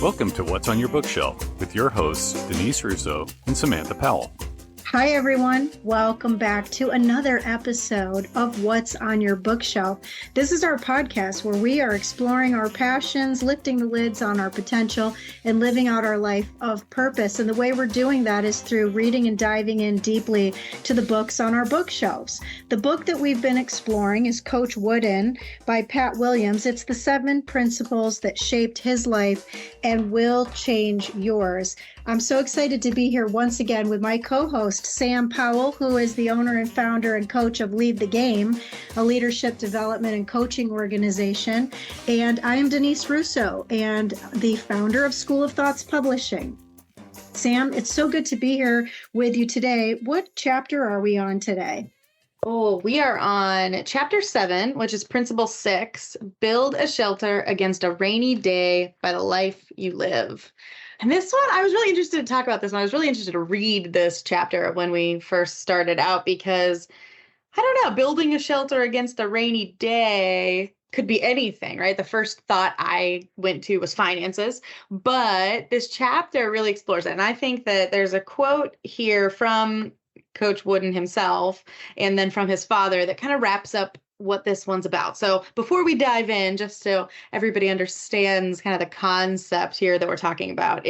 Welcome to What's on Your Bookshelf with your hosts, Denise Russo and Samantha Powell. Hi, everyone. Welcome back to another episode of What's on Your Bookshelf. This is our podcast where we are exploring our passions, lifting the lids on our potential, and living out our life of purpose. And the way we're doing that is through reading and diving in deeply to the books on our bookshelves. The book that we've been exploring is Coach Wooden by Pat Williams. It's the 7 principles that shaped his life and will change yours. I'm so excited to be here once again with my co-host, Sam Powell, who is the owner and founder and coach of Lead the Game, a leadership development and coaching organization. And I am Denise Russo and the founder of School of Thoughts Publishing. Sam, it's so good to be here with you today. What chapter are we on today? Oh, we are on chapter 7, which is principle 6, build a shelter against a rainy day by the life you live. And this one, I was really interested to talk about this one. I was really interested to read this chapter when we first started out because, I don't know, building a shelter against a rainy day could be anything, right? The first thought I went to was finances, but this chapter really explores it. And I think that there's a quote here from Coach Wooden himself and then from his father that kind of wraps up what this one's about. So before we dive in, just so everybody understands kind of the concept here that we're talking about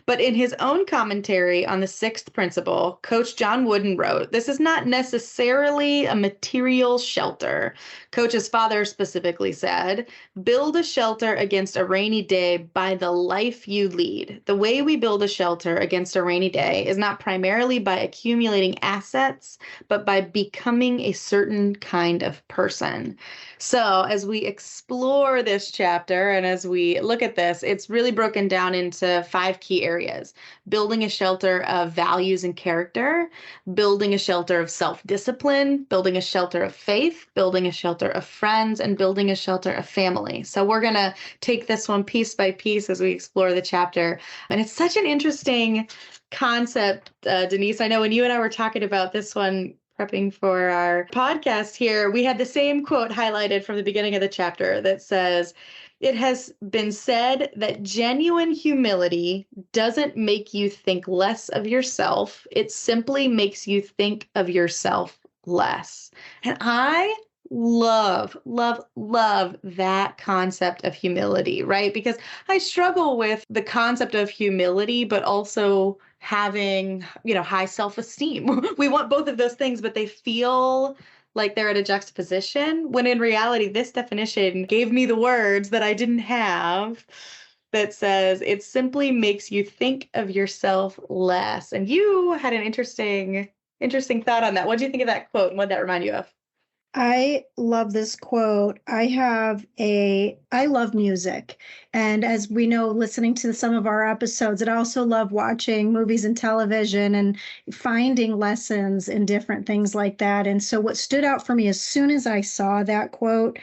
but in his own commentary on the 6th principle, Coach John Wooden wrote, "This is not necessarily a material shelter." Coach's father specifically said, "Build a shelter against a rainy day by the life you lead. The way we build a shelter against a rainy day is not primarily by accumulating assets, but by becoming a certain kind of person." So as we explore this chapter and as we look at this, it's really broken down into 5 key areas: building a shelter of values and character, building a shelter of self-discipline, building a shelter of faith, building a shelter of friends, and building a shelter of family. So we're going to take this one piece by piece as we explore the chapter. And it's such an interesting concept, Denise. I know when you and I were talking about this one, prepping for our podcast here, we had the same quote highlighted from the beginning of the chapter that says, "It has been said that genuine humility doesn't make you think less of yourself. It simply makes you think of yourself less." And I love that concept of humility, right? Because I struggle with the concept of humility, but also having, high self-esteem. We want both of those things, but they feel like they're at a juxtaposition, when in reality, this definition gave me the words that I didn't have that says it simply makes you think of yourself less. And you had an interesting thought on that. What do you think of that quote and what did that remind you of? I love this quote. I love music. And as we know, listening to some of our episodes, I also love watching movies and television and finding lessons in different things like that. And so what stood out for me as soon as I saw that quote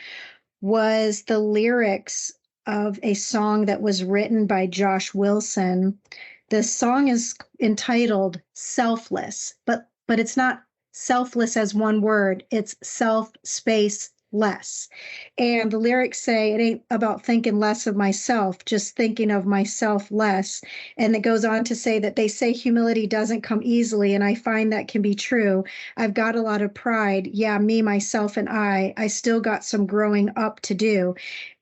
was the lyrics of a song that was written by Josh Wilson. The song is entitled Selfless, but it's not selfless as one word, it's self-space less. And the lyrics say, it ain't about thinking less of myself, just thinking of myself less. And it goes on to say that they say humility doesn't come easily, and I find that can be true. I've got a lot of pride. Yeah, me, myself, and I still got some growing up to do.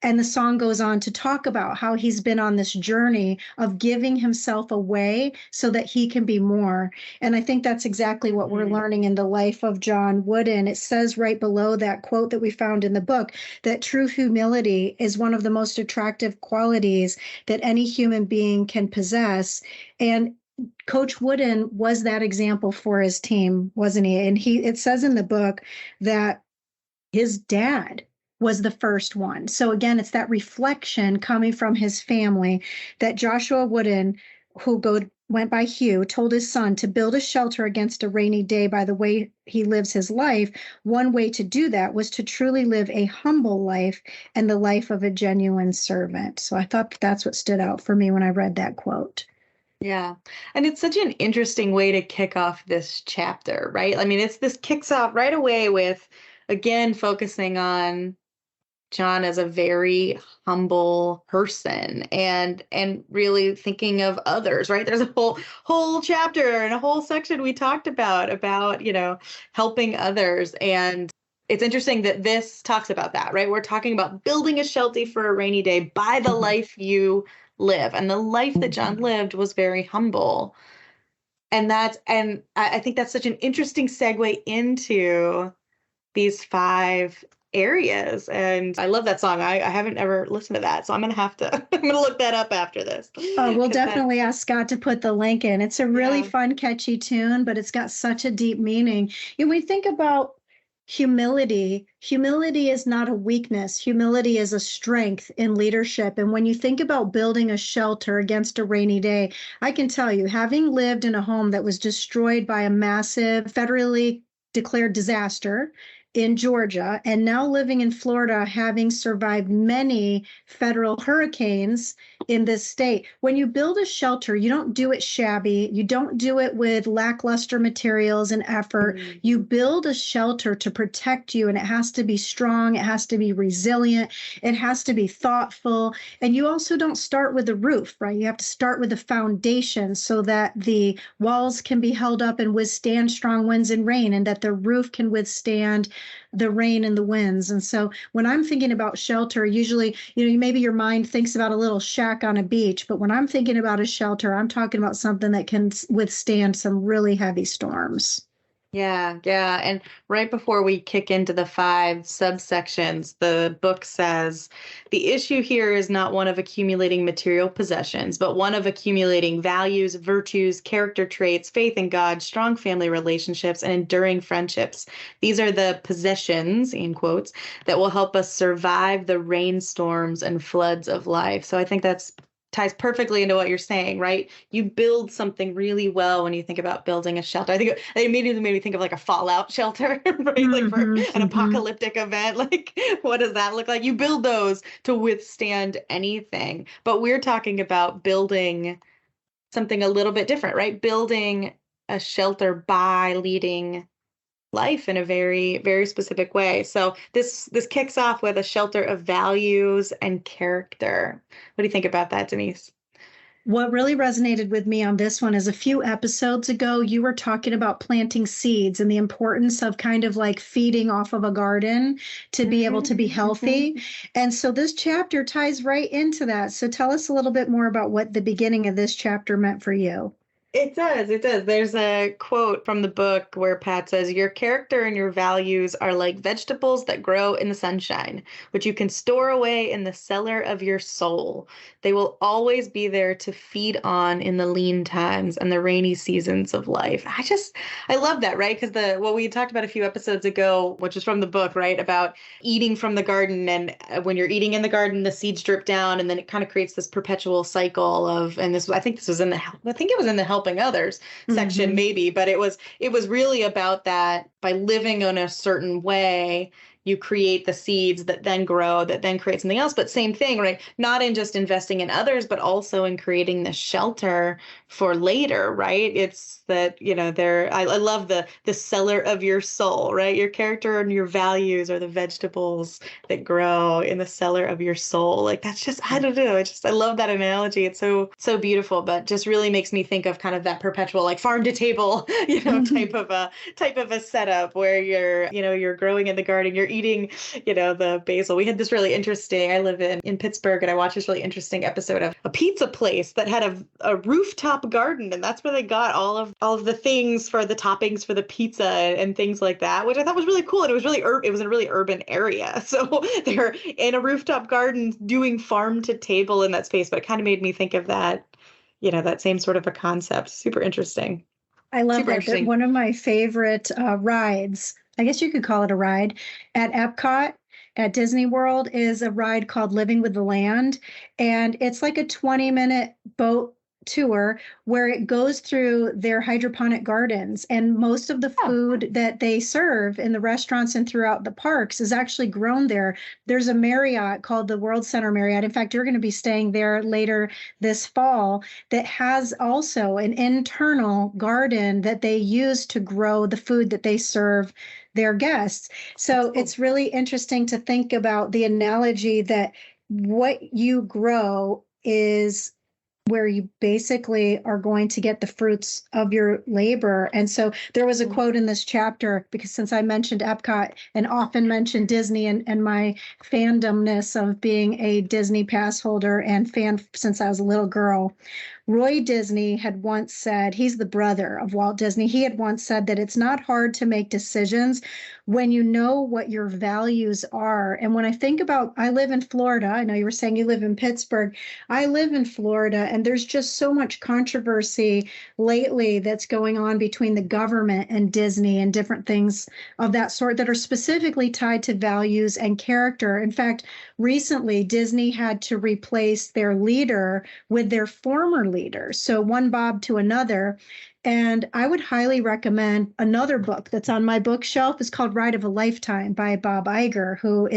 And the song goes on to talk about how he's been on this journey of giving himself away so that he can be more. And I think that's exactly what we're learning in the life of John Wooden. It says right below that quote that we found in the book that true humility is one of the most attractive qualities that any human being can possess. And Coach Wooden was that example for his team, wasn't he? And it says in the book that his dad was the first one. So again, it's that reflection coming from his family that Joshua Wooden, who went by Hugh, told his son to build a shelter against a rainy day by the way he lives his life. One way to do that was to truly live a humble life and the life of a genuine servant. So I thought that's what stood out for me when I read that quote. Yeah. And it's such an interesting way to kick off this chapter, right? I mean, this kicks off right away with, again, focusing on John as a very humble person and really thinking of others, right? There's a whole chapter and a whole section we talked about, helping others. And it's interesting that this talks about that, right? We're talking about building a shelter for a rainy day by the life you live. And the life that John lived was very humble. And I think that's such an interesting segue into these 5 areas. And I love that song. I haven't ever listened to that. So I'm gonna look that up after this. Oh, we'll definitely ask Scott to put the link in. It's a really fun, catchy tune, but it's got such a deep meaning. And we think about humility. Humility is not a weakness. Humility is a strength in leadership. And when you think about building a shelter against a rainy day, I can tell you, having lived in a home that was destroyed by a massive federally declared disaster in Georgia, and now living in Florida, having survived many federal hurricanes in this state. When you build a shelter, you don't do it shabby. You don't do it with lackluster materials and effort. Mm-hmm. You build a shelter to protect you, and it has to be strong. It has to be resilient. It has to be thoughtful. And you also don't start with a roof, right? You have to start with a foundation so that the walls can be held up and withstand strong winds and rain, and that the roof can withstand the rain and the winds. And so when I'm thinking about shelter, usually, maybe your mind thinks about a little shack on a beach, but when I'm thinking about a shelter, I'm talking about something that can withstand some really heavy storms. Yeah. And right before we kick into the 5 subsections, the book says, the issue here is not one of accumulating material possessions, but one of accumulating values, virtues, character traits, faith in God, strong family relationships, and enduring friendships. These are the possessions, in quotes, that will help us survive the rainstorms and floods of life. So I think that's ties perfectly into what you're saying, right? You build something really well when you think about building a shelter. I think it immediately made me think of like a fallout shelter, right? Like for an apocalyptic event. Like, what does that look like? You build those to withstand anything. But we're talking about building something a little bit different, right? Building a shelter by leading life in a very, very specific way. So this kicks off with a shelter of values and character. What do you think about that, Denise? What really resonated with me on this one is a few episodes ago, you were talking about planting seeds and the importance of kind of like feeding off of a garden to be able to be healthy. And so this chapter ties right into that. So tell us a little bit more about what the beginning of this chapter meant for you. It does. There's a quote from the book where Pat says, your character and your values are like vegetables that grow in the sunshine, which you can store away in the cellar of your soul. They will always be there to feed on in the lean times and the rainy seasons of life. I love that, right? Because what we talked about a few episodes ago, which is from the book, right? About eating from the garden. And when you're eating in the garden, the seeds drip down, and then it kind of creates this perpetual cycle of, and this, I think it was in the helping others section, maybe, but it was really about that. By living in a certain way, you create the seeds that then grow, that then create something else. But same thing, right? Not in just investing in others, but also in creating the shelter for later, right? It's that, I love the cellar of your soul, right? Your character and your values are the vegetables that grow in the cellar of your soul. Like, that's just, I don't know. I love that analogy. It's so beautiful, but just really makes me think of kind of that perpetual, like farm to table, type of a setup where you're growing in the garden, you're eating, the basil. We had this really interesting, I live in Pittsburgh, and I watched this really interesting episode of a pizza place that had a rooftop garden, and that's where they got all of the things for the toppings for the pizza and things like that, which I thought was really cool. And it was it was in a really urban area. So they're in a rooftop garden doing farm to table in that space, but it kind of made me think of that, that same sort of a concept. Super interesting. I love that. One of my favorite rides, I guess you could call it a ride, at Epcot at Disney World is a ride called Living with the Land. And it's like a 20-minute boat tour where it goes through their hydroponic gardens, and most of the food that they serve in the restaurants and throughout the parks is actually grown there. There's a Marriott called the World Center Marriott. In fact, you're going to be staying there later this fall, that has also an internal garden that they use to grow the food that they serve their guests. So it's really interesting to think about the analogy that what you grow is where you basically are going to get the fruits of your labor. And so there was a quote in this chapter, because since I mentioned Epcot and often mentioned Disney and my fandomness of being a Disney pass holder and fan since I was a little girl, Roy Disney had once said, he's the brother of Walt Disney. He had once said that it's not hard to make decisions when you know what your values are. And when I think about, I live in Florida. I know you were saying you live in Pittsburgh. I live in Florida, and there's just so much controversy lately that's going on between the government and Disney and different things of that sort that are specifically tied to values and character. In fact, recently, Disney had to replace their leader with their former leader. So one Bob to another. And I would highly recommend another book that's on my bookshelf. It's called Ride of a Lifetime by Bob Iger, who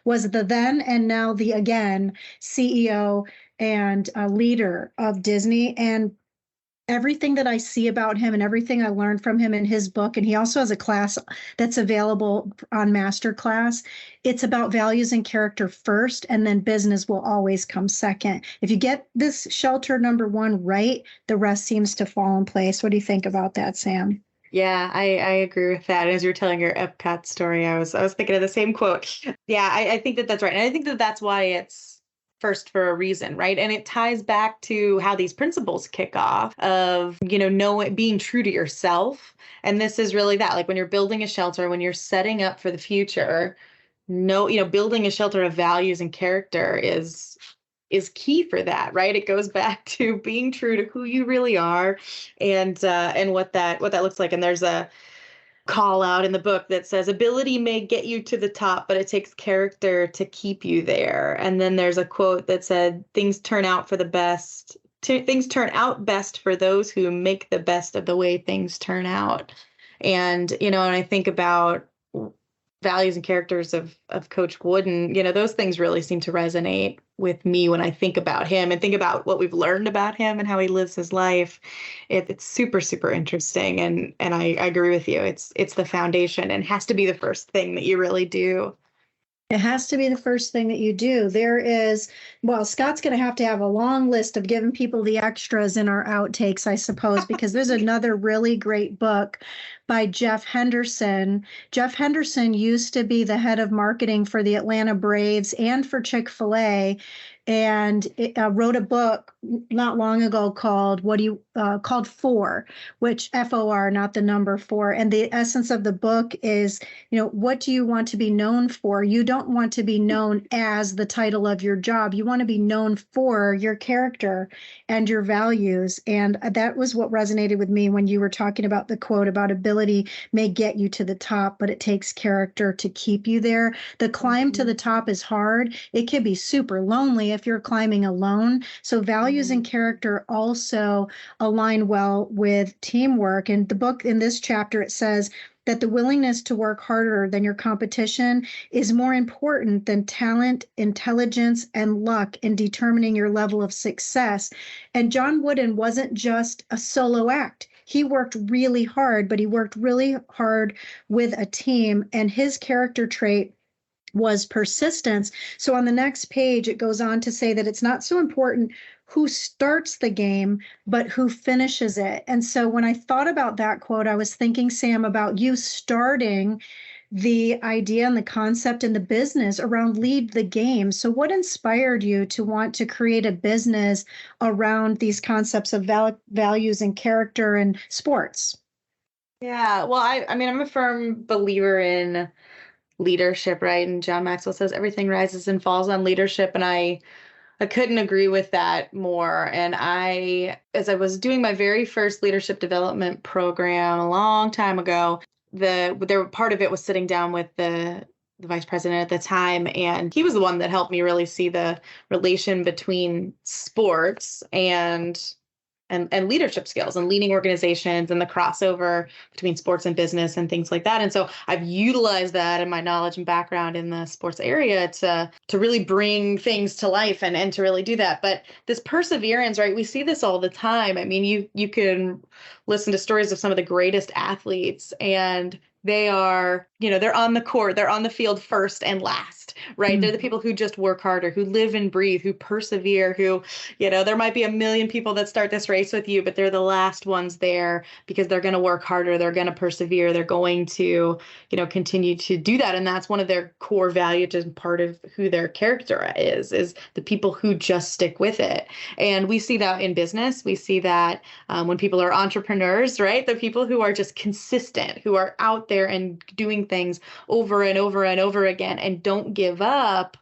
was the then and now the again CEO and leader of Disney. And everything that I see about him and everything I learned from him in his book, and he also has a class that's available on Masterclass. It's about values and character first, and then business will always come second. If you get this shelter number one right, the rest seems to fall in place. What do you think about that, Sam? Yeah, I agree with that. As you were telling your Epcot story, I was thinking of the same quote. Yeah, I think that's right. And I think that's why it's first for a reason, right? And it ties back to how these principles kick off of, being true to yourself. And this is really that, like when you're building a shelter, when you're setting up for the future, building a shelter of values and character is key for that, right? It goes back to being true to who you really are and what that looks like. And there's a call out in the book that says ability may get you to the top, but it takes character to keep you there. And then there's a quote that said, things turn out best for those who make the best of the way things turn out. And, and I think about values and characters of Coach Wooden, those things really seem to resonate with me when I think about him and think about what we've learned about him and how he lives his life. It's super, super interesting. And I agree with you. It's the foundation and has to be the first thing that you really do. It has to be the first thing that you do. Scott's going to have a long list of giving people the extras in our outtakes, I suppose, because there's another really great book by Jeff Henderson. Jeff Henderson used to be the head of marketing for the Atlanta Braves and for Chick-fil-A, and wrote a book not long ago called called FOR, which FOR, not the number 4. And the essence of the book is, what do you want to be known for? You don't want to be known as the title of your job. You want to be known for your character and your values. And that was what resonated with me when you were talking about the quote about ability may get you to the top, but it takes character to keep you there. The climb to the top is hard. It can be super lonely if you're climbing alone. So values and character also align well with teamwork. And the book in this chapter, it says that the willingness to work harder than your competition is more important than talent, intelligence, and luck in determining your level of success. And John Wooden wasn't just a solo act. He worked really hard, but he worked really hard with a team, and his character trait was persistence. So on the next page, it goes on to say that it's not so important who starts the game, but who finishes it. And so when I thought about that quote, I was thinking, Sam, about you starting the idea and the concept and the business around Lead the Game. So what inspired you to want to create a business around these concepts of values and character and sports? Yeah, well, I'm a firm believer in leadership, right? And John Maxwell says everything rises and falls on leadership. And I couldn't agree with that more. And as I was doing my very first leadership development program a long time ago, part of it was sitting down with the vice president at the time. And he was the one that helped me really see the relation between sports and and leadership skills and leading organizations and the crossover between sports and business and things like that. And so I've utilized that in my knowledge and background in the sports area to really bring things to life and to really do that. But this perseverance, right? We see this all the time. I mean, you can listen to stories of some of the greatest athletes, and they are, they're on the court, they're on the field first and last, right? They're the people who just work harder, who live and breathe, who persevere, who, there might be a million people that start this race with you, but they're the last ones there because they're going to work harder, they're going to persevere, they're going to, continue to do that. And that's one of their core values and part of who their character is the people who just stick with it. And we see that in business. We see that when people are entrepreneurs, right? The people who are just consistent, who are out there and doing things over and over and over again and don't give up,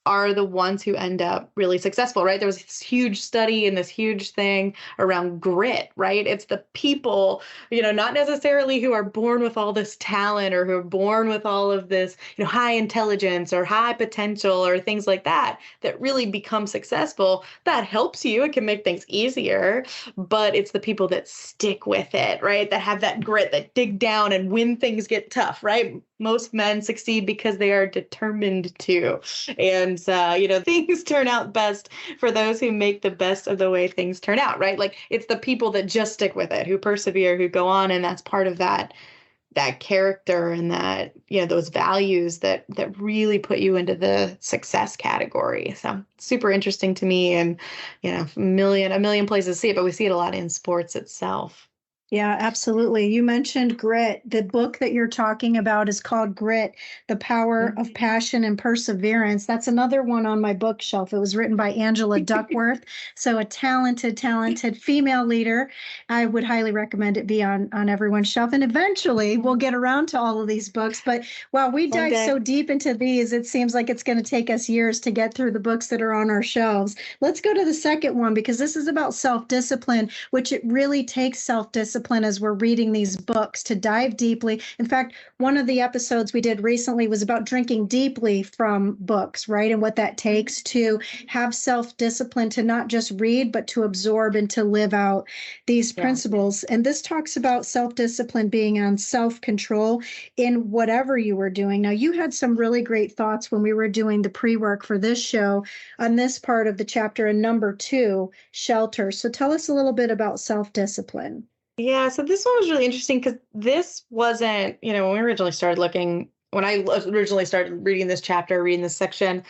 are the ones who end up really successful, right? There was this huge study and this huge thing around grit, right? It's the people, not necessarily who are born with all this talent or who are born with all of this, high intelligence or high potential or things like that, that really become successful. That helps you. It can make things easier, but it's the people that stick with it, right? That have that grit, that dig down and when things get tough, right? Most men succeed because they are determined to. And, things turn out best for those who make the best of the way things turn out, right? Like it's the people that just stick with it, who persevere, who go on. And that's part of that character and that, those values that really put you into the success category. So super interesting to me, and, a million places to see it, but we see it a lot in sports itself. Yeah, absolutely. You mentioned grit. The book that you're talking about is called Grit, The Power of Passion and Perseverance. That's another one on my bookshelf. It was written by Angela Duckworth. So a talented female leader. I would highly recommend it be on everyone's shelf. And eventually we'll get around to all of these books. But while we dive so deep into these, it seems like it's going to take us years to get through the books that are on our shelves. Let's go to the second one, because this is about self-discipline, which it really takes self-discipline as we're reading these books to dive deeply. In fact, one of the episodes we did recently was about drinking deeply from books, right? And what that takes to have self-discipline, to not just read, but to absorb and to live out these principles. And this talks about self-discipline being on self-control in whatever you were doing. Now, you had some really great thoughts when we were doing the pre-work for this show on this part of the chapter in number 2, shelter. So tell us a little bit about self-discipline. Yeah, so this one was really interesting because this wasn't, when I originally started reading this chapter, reading this section,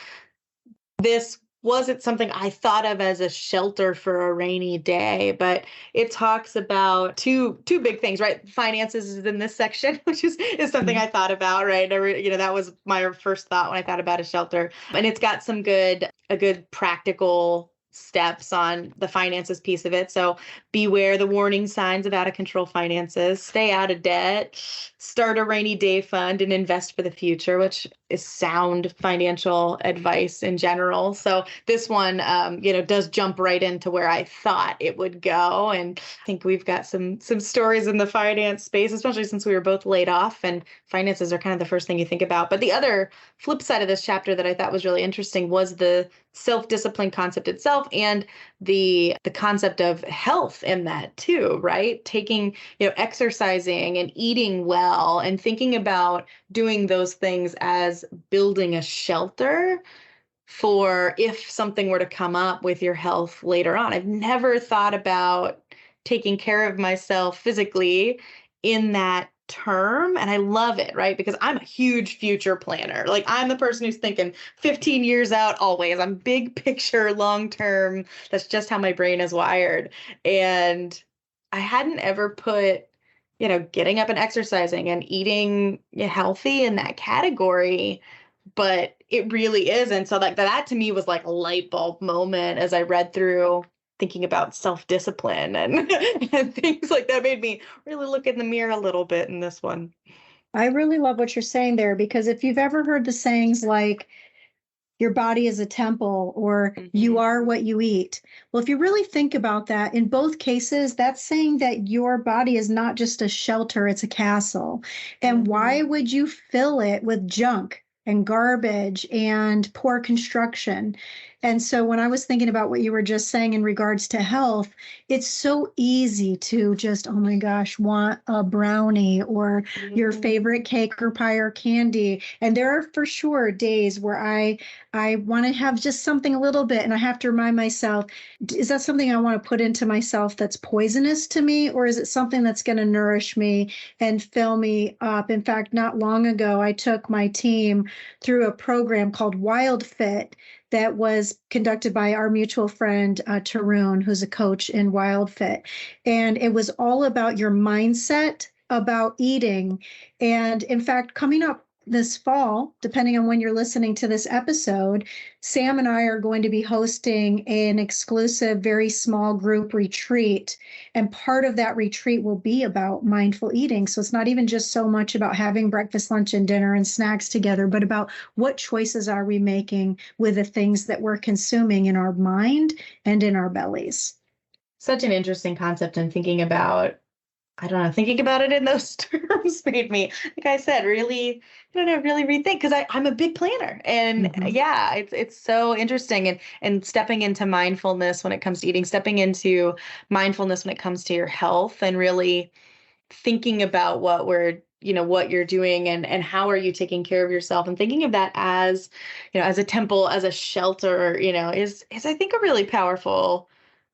this wasn't something I thought of as a shelter for a rainy day, but it talks about two big things, right? Finances is in this section, which is something I thought about, right? That was my first thought when I thought about a shelter. And it's got a good practical steps on the finances piece of it. So beware the warning signs of out of control finances, stay out of debt, start a rainy day fund, and invest for the future, which is sound financial advice in general. So this one, does jump right into where I thought it would go. And I think we've got some stories in the finance space, especially since we were both laid off, and finances are kind of the first thing you think about. But the other flip side of this chapter that I thought was really interesting was the self-discipline concept itself and the concept of health in that too, right? Taking, exercising and eating well and thinking about doing those things as building a shelter for if something were to come up with your health later on. I've never thought about taking care of myself physically in that term, and I love it, right? Because I'm a huge future planner. Like I'm the person who's thinking 15 years out always. I'm big picture, long term. That's just how my brain is wired. And I hadn't ever put, getting up and exercising and eating healthy in that category, but it really is. And so that to me was like a light bulb moment as I read through thinking about self-discipline and things like that. Made me really look in the mirror a little bit in this one. I really love what you're saying there, because if you've ever heard the sayings like, your body is a temple, or you are what you eat. Well, if you really think about that, in both cases, that's saying that your body is not just a shelter, it's a castle. And why would you fill it with junk and garbage and poor construction? And so when I was thinking about what you were just saying in regards to health, it's so easy to just, oh my gosh, want a brownie or your favorite cake or pie or candy. And there are for sure days where I want to have just something a little bit, and I have to remind myself, is that something I want to put into myself that's poisonous to me, or is it something that's going to nourish me and fill me up? In fact, not long ago, I took my team through a program called Wild Fit that was conducted by our mutual friend, Tarun, who's a coach in Wild Fit. And it was all about your mindset about eating. And in fact, coming up this fall, depending on when you're listening to this episode, Sam and I are going to be hosting an exclusive, very small group retreat. And part of that retreat will be about mindful eating. So it's not even just so much about having breakfast, lunch, and dinner and snacks together, but about what choices are we making with the things that we're consuming in our mind and in our bellies. Such an interesting concept, and thinking about it in those terms made me, like I said, really, really rethink, because I'm a big planner, and yeah, it's so interesting, and stepping into mindfulness when it comes to eating, stepping into mindfulness when it comes to your health, and really thinking about what you're doing, and how are you taking care of yourself, and thinking of that as, as a temple, as a shelter, is I think a really powerful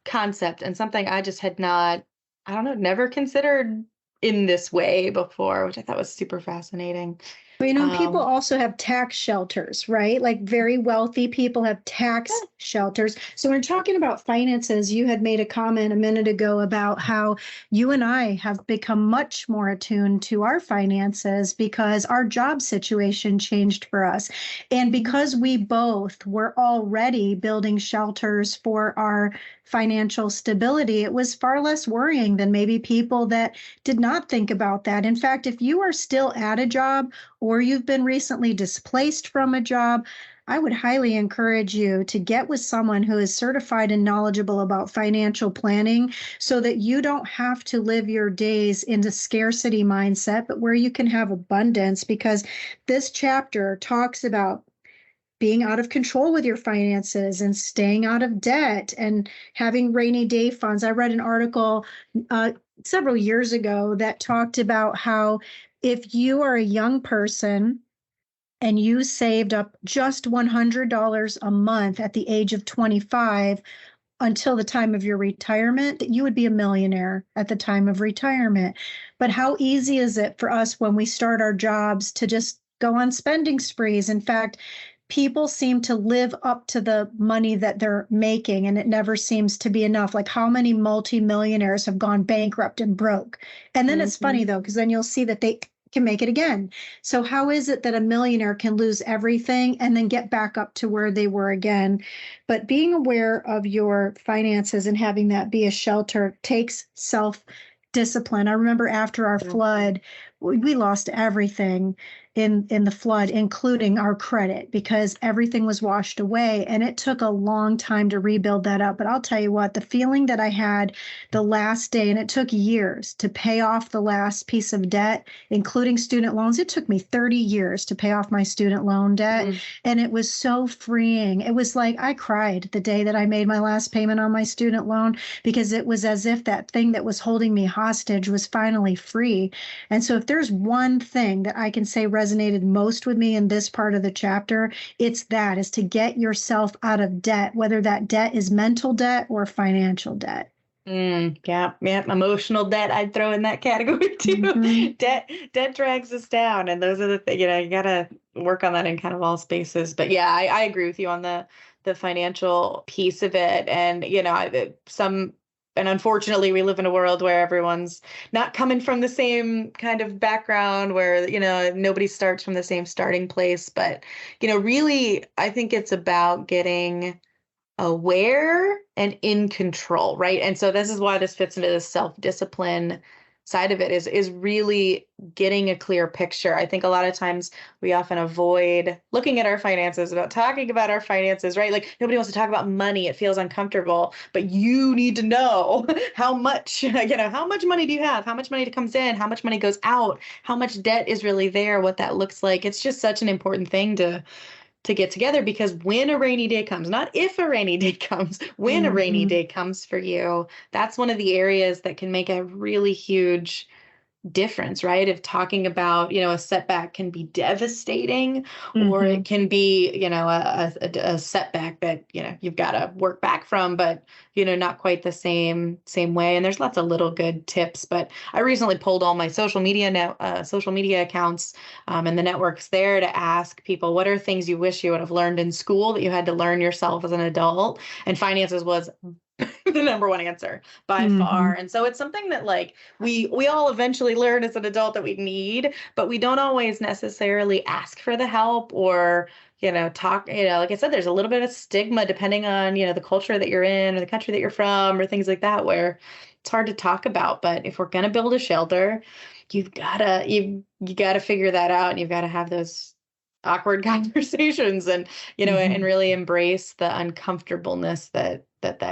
concept, and something I just had not, never considered in this way before, which I thought was super fascinating. But people also have tax shelters, right? Like very wealthy people have tax shelters. So when we're talking about finances, you had made a comment a minute ago about how you and I have become much more attuned to our finances because our job situation changed for us. And because we both were already building shelters for our financial stability, it was far less worrying than maybe people that did not think about that. In fact, if you are still at a job or you've been recently displaced from a job, I would highly encourage you to get with someone who is certified and knowledgeable about financial planning so that you don't have to live your days in a scarcity mindset, but where you can have abundance, because this chapter talks about being out of control with your finances and staying out of debt and having rainy day funds. I read an article several years ago that talked about how if you are a young person and you saved up just $100 a month at the age of 25 until the time of your retirement, that you would be a millionaire at the time of retirement. But how easy is it for us when we start our jobs to just go on spending sprees? In fact, people seem to live up to the money that they're making, and it never seems to be enough. Like how many multimillionaires have gone bankrupt and broke? And then it's funny though, because then you'll see that they can make it again. So how is it that a millionaire can lose everything and then get back up to where they were again? But being aware of your finances and having that be a shelter takes self-discipline. I remember after our flood, we lost everything in the flood, including our credit, because everything was washed away, and it took a long time to rebuild that up. But I'll tell you what, the feeling that I had the last day, and it took years to pay off the last piece of debt, including student loans. It took me 30 years to pay off my student loan debt, and it was so freeing. It was like I cried the day that I made my last payment on my student loan, because it was as if that thing that was holding me hostage was finally free. And so if there's one thing that I can say resonated most with me in this part of the chapter, it's that, is to get yourself out of debt, whether that debt is mental debt or financial debt. Yeah. Emotional debt, I'd throw in that category too. Debt drags us down, and those are the things, you gotta work on that in kind of all spaces. But yeah, I agree with you on the financial piece of it. And, and unfortunately, we live in a world where everyone's not coming from the same kind of background, where, nobody starts from the same starting place. But, really, I think it's about getting aware and in control, right? And so this is why this fits into the self-discipline side of it, is really getting a clear picture. I think a lot of times we often avoid looking at our finances, about talking about our finances, right? Like nobody wants to talk about money. It feels uncomfortable, but you need to know how much, how much money do you have? How much money comes in? How much money goes out? How much debt is really there? What that looks like? It's just such an important thing to to get together, because when a rainy day comes, not if a rainy day comes, when a rainy day comes for you, that's one of the areas that can make a really huge difference, right? If talking about, a setback can be devastating, or it can be, a setback that, you've got to work back from, but, not quite the same way. And there's lots of little good tips, but I recently pulled all my social media accounts, and the networks there to ask people, what are things you wish you would have learned in school that you had to learn yourself as an adult? And finances was the number one answer by far. And so it's something that like we all eventually learn as an adult that we need, but we don't always necessarily ask for the help or, talk, like I said, there's a little bit of stigma depending on, the culture that you're in or the country that you're from or things like that, where it's hard to talk about. But if we're going to build a shelter, you gotta figure that out, and you've got to have those awkward conversations and, and really embrace the uncomfortableness that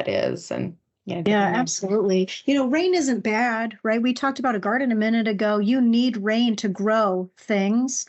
is. And yeah, absolutely. Rain isn't bad, right? We talked about a garden a minute ago. You need rain to grow things.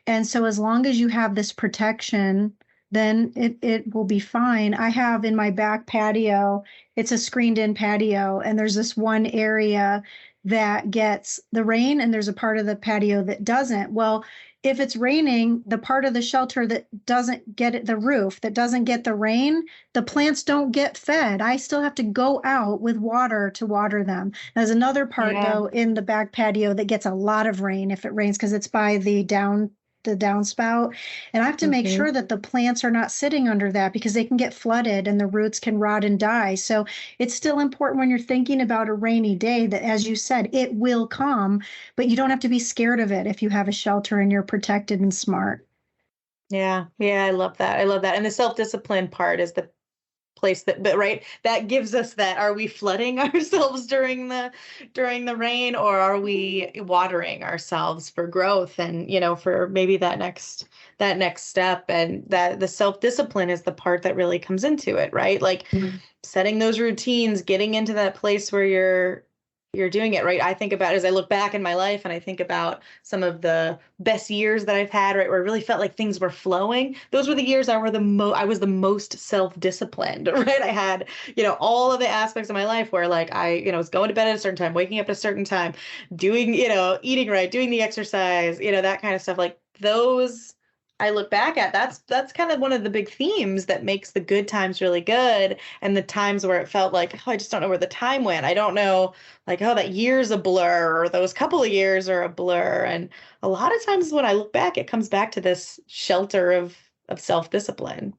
And so as long as you have this protection, then it will be fine. I have in my back patio, it's a screened in patio, and there's this one area that gets the rain and there's a part of the patio that doesn't. Well, if it's raining, the part of the shelter that doesn't get it, the roof that doesn't get the rain, the plants don't get fed. I still have to go out with water to water them. There's another part though in the back patio that gets a lot of rain if it rains, because it's by the downspout. And I have to make sure that the plants are not sitting under that, because they can get flooded and the roots can rot and die. So it's still important when you're thinking about a rainy day that, as you said, it will come, but you don't have to be scared of it if you have a shelter and you're protected and smart. Yeah. I love that. And the self-discipline part is the place but right, that gives us that. Are we flooding ourselves during the rain, or are we watering ourselves for growth and for maybe that next step? And that the self-discipline is the part that really comes into it, right? Like setting those routines, getting into that place where you're doing it right. I think about, as I look back in my life and I think about some of the best years that I've had, right, where I really felt like things were flowing. Those were the years I was the most self-disciplined, right? I had, all of the aspects of my life where like I, was going to bed at a certain time, waking up at a certain time, doing, eating right, doing the exercise, that kind of stuff. Like those, I look back at, that's kind of one of the big themes that makes the good times really good, and the times where it felt like, oh, I just don't know where the time went. I don't know, like, oh, that year's a blur, or those couple of years are a blur. And a lot of times when I look back, it comes back to this shelter of self-discipline.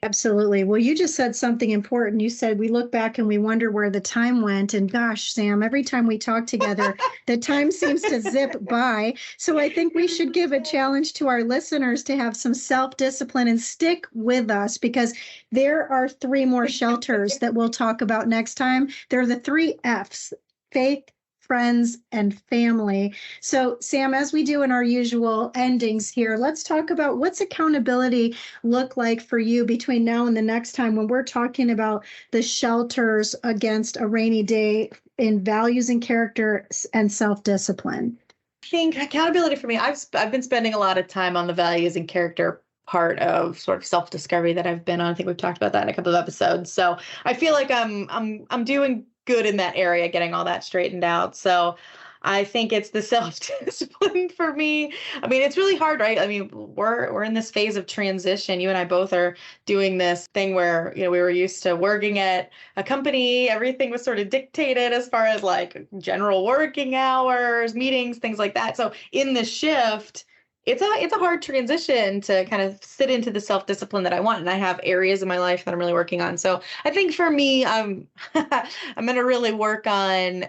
Absolutely. Well, you just said something important. You said we look back and we wonder where the time went. And gosh, Sam, every time we talk together, the time seems to zip by. So I think we should give a challenge to our listeners to have some self-discipline and stick with us, because there are 3 more shelters that we'll talk about next time. They're the 3 F's: faith, friends, and family. So, Sam, as we do in our usual endings here, let's talk about what's accountability look like for you between now and the next time when we're talking about the shelters against a rainy day in values and character and self-discipline. I think accountability for me, I've been spending a lot of time on the values and character part of sort of self-discovery that I've been on. I think we've talked about that in a couple of episodes. So I feel like I'm doing good in that area, getting all that straightened out. So I think it's the self-discipline for me. I mean, it's really hard, right? I mean, we're in this phase of transition. You and I both are doing this thing where, we were used to working at a company. Everything was sort of dictated as far as like general working hours, meetings, things like that. So in the shift, it's a hard transition to kind of sit into the self-discipline that I want. And I have areas in my life that I'm really working on. So I think for me, I'm going to really work on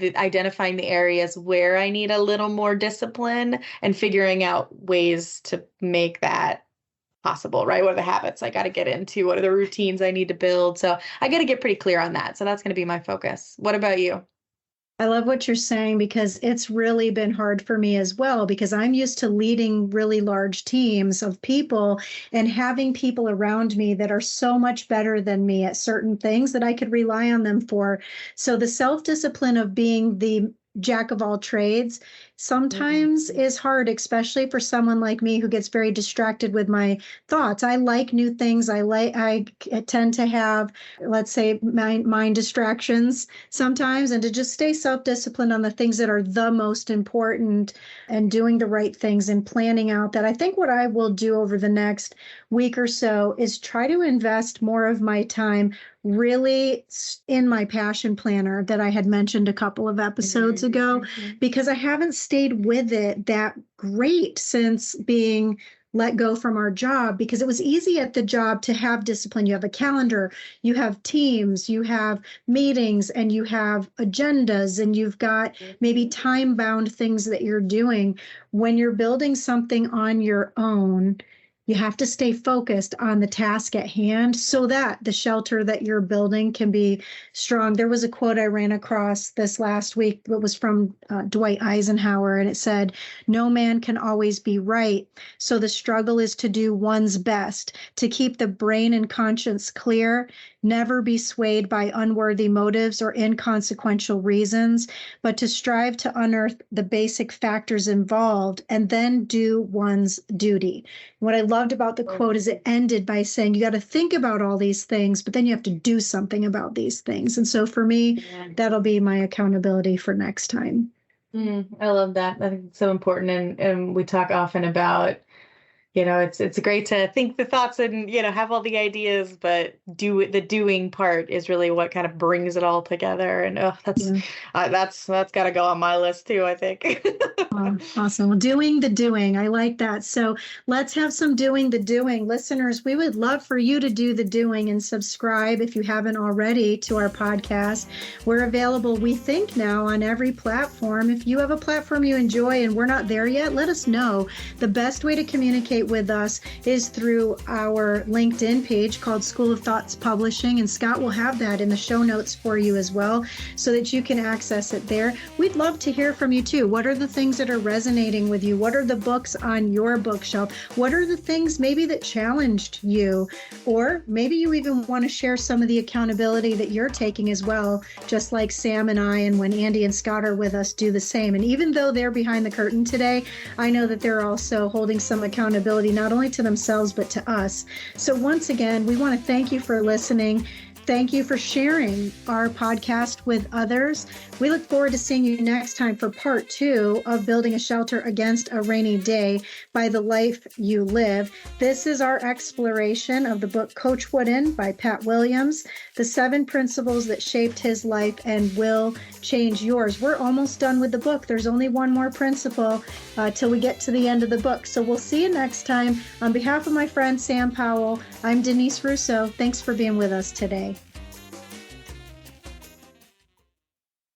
identifying the areas where I need a little more discipline and figuring out ways to make that possible, right? What are the habits I got to get into? What are the routines I need to build? So I got to get pretty clear on that. So that's going to be my focus. What about you? I love what you're saying, because it's really been hard for me as well, because I'm used to leading really large teams of people and having people around me that are so much better than me at certain things that I could rely on them for. So the self-discipline of being the jack of all trades sometimes is hard, especially for someone like me who gets very distracted with my thoughts. I like new things. I tend to have, let's say, mind distractions sometimes, and to just stay self-disciplined on the things that are the most important and doing the right things and planning out that. I think what I will do over the next week or so is try to invest more of my time really in my passion planner that I had mentioned a couple of episodes ago, because I haven't stayed with it that great since being let go from our job, because it was easy at the job to have discipline. You have a calendar, you have teams, you have meetings, and you have agendas, and you've got maybe time-bound things that you're doing. When you're building something on your own, you have to stay focused on the task at hand so that the shelter that you're building can be strong. There was a quote I ran across this last week that was from Dwight Eisenhower, and it said, "No man can always be right, so the struggle is to do one's best, to keep the brain and conscience clear, never be swayed by unworthy motives or inconsequential reasons, but to strive to unearth the basic factors involved and then do one's duty." What I loved about the quote is it ended by saying, you got to think about all these things, but then you have to do something about these things. And so for me, that'll be my accountability for next time. I love that. I think it's so important. And we talk often about, it's great to think the thoughts and, have all the ideas, but the doing part is really what kind of brings it all together. And that's got to go on my list too, I think. Awesome. Well, doing the doing. I like that. So let's have some doing the doing. Listeners, we would love for you to do the doing and subscribe if you haven't already to our podcast. We're available, we think, now on every platform. If you have a platform you enjoy and we're not there yet, let us know. The best way to communicate with us is through our LinkedIn page called School of Thoughts Publishing, and Scott will have that in the show notes for you as well so that you can access it there. We'd love to hear from you too. What are the things that are resonating with you? What are the books on your bookshelf? What are the things maybe that challenged you? Or maybe you even want to share some of the accountability that you're taking as well, just like Sam and I, and when Andy and Scott are with us, do the same. And even though they're behind the curtain today, I know that they're also holding some accountability, not only to themselves, but to us. So once again, we want to thank you for listening. Thank you for sharing our podcast with others. We look forward to seeing you next time for part 2 of Building a Shelter Against a Rainy Day by The Life You Live. This is our exploration of the book Coach Wooden by Pat Williams, the 7 principles that shaped his life and will change yours. We're almost done with the book. There's only one more principle till we get to the end of the book. So we'll see you next time. On behalf of my friend Sam Powell, I'm Denise Russo. Thanks for being with us today.